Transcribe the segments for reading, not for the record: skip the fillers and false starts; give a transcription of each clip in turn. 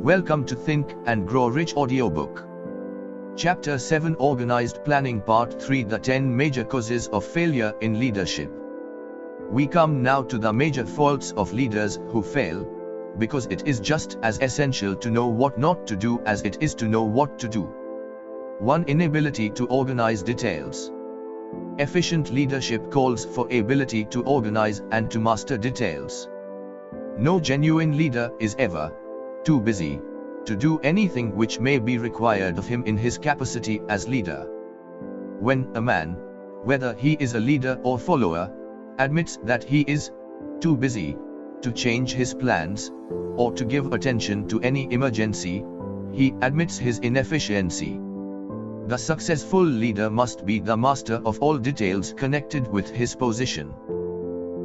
Welcome to Think and Grow Rich Audiobook. Chapter 7 Organized Planning Part 3 The 10 Major Causes of Failure in Leadership. We come now to the major faults of leaders who fail, because it is just as essential to know what not to do as it is to know what to do. 1. Inability to organize details. Efficient leadership calls for ability to organize and to master details. No genuine leader is ever too busy to do anything which may be required of him in his capacity as leader. When a man, whether he is a leader or follower, admits that he is too busy to change his plans or to give attention to any emergency, he admits his inefficiency. The successful leader must be the master of all details connected with his position.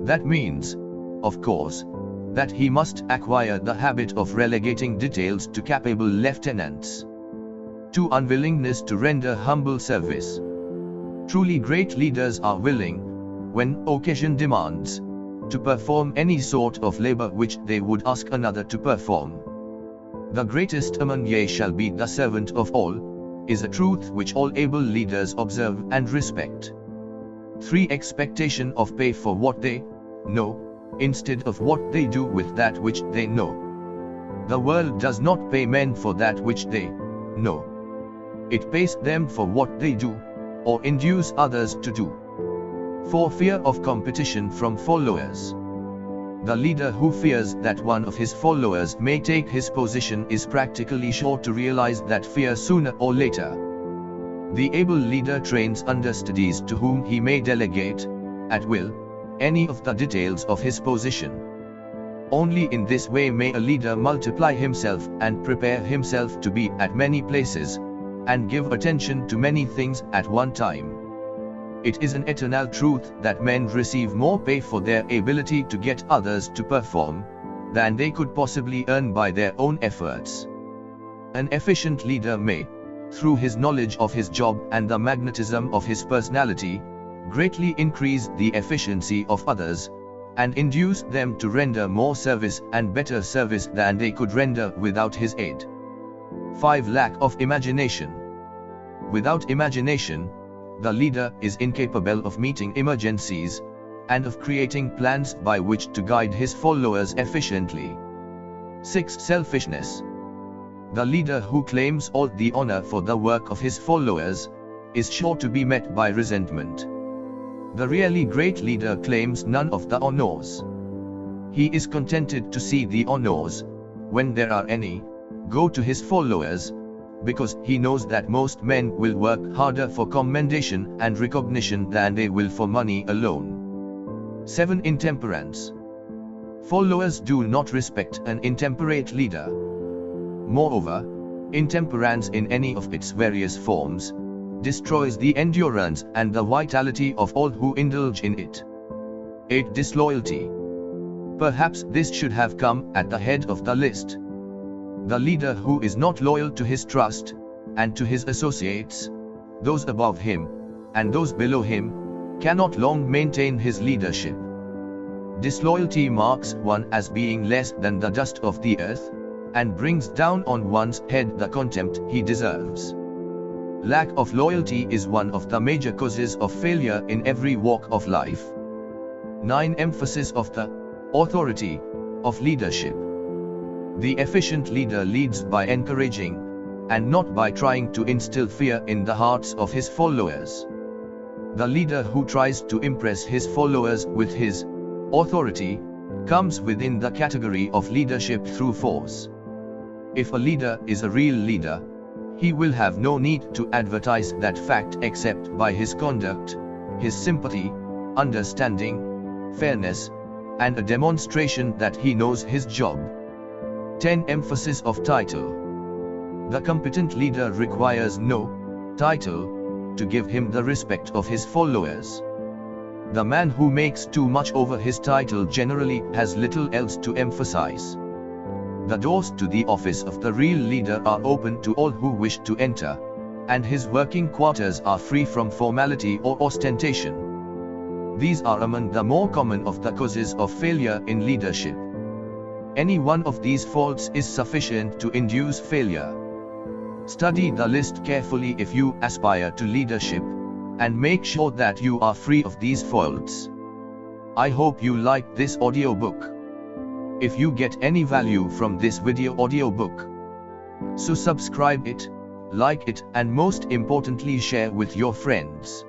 That means, of course, that he must acquire the habit of relegating details to capable lieutenants. 2. Unwillingness to render humble service. Truly great leaders are willing, when occasion demands, to perform any sort of labor which they would ask another to perform. The greatest among ye shall be the servant of all, is a truth which all able leaders observe and respect. 3. Expectation of pay for what they know, instead of what they do with that which they know. The world does not pay men for that which they know. It pays them for what they do, or induce others to do. 4. Fear of competition from followers. The leader who fears that one of his followers may take his position is practically sure to realize that fear sooner or later. The able leader trains understudies to whom he may delegate, at will, any of the details of his position. Only in this way may a leader multiply himself and prepare himself to be at many places, and give attention to many things at one time. It is an eternal truth that men receive more pay for their ability to get others to perform, than they could possibly earn by their own efforts. An efficient leader may, through his knowledge of his job and the magnetism of his personality, greatly increase the efficiency of others, and induce them to render more service and better service than they could render without his aid. 5. Lack of imagination. Without imagination, the leader is incapable of meeting emergencies, and of creating plans by which to guide his followers efficiently. 6. Selfishness. The leader who claims all the honor for the work of his followers, is sure to be met by resentment. The really great leader claims none of the honors. He is contented to see the honors, when there are any, go to his followers, because he knows that most men will work harder for commendation and recognition than they will for money alone. 7. Intemperance. Followers do not respect an intemperate leader. Moreover, intemperance in any of its various forms destroys the endurance and the vitality of all who indulge in it. 8. Disloyalty. Perhaps this should have come at the head of the list. The leader who is not loyal to his trust, and to his associates, those above him, and those below him, cannot long maintain his leadership. Disloyalty marks one as being less than the dust of the earth, and brings down on one's head the contempt he deserves. Lack of loyalty is one of the major causes of failure in every walk of life. 9. Emphasis of the authority of leadership. The efficient leader leads by encouraging, and not by trying to instill fear in the hearts of his followers. The leader who tries to impress his followers with his authority comes within the category of leadership through force. If a leader is a real leader, he will have no need to advertise that fact except by his conduct, his sympathy, understanding, fairness, and a demonstration that he knows his job. 10. Emphasis of title. The competent leader requires no title to give him the respect of his followers. The man who makes too much over his title generally has little else to emphasize. The doors to the office of the real leader are open to all who wish to enter, and his working quarters are free from formality or ostentation. These are among the more common of the causes of failure in leadership. Any one of these faults is sufficient to induce failure. Study the list carefully if you aspire to leadership, and make sure that you are free of these faults. I hope you liked this audiobook. If you get any value from this video audiobook, so subscribe it, like it, and most importantly share with your friends.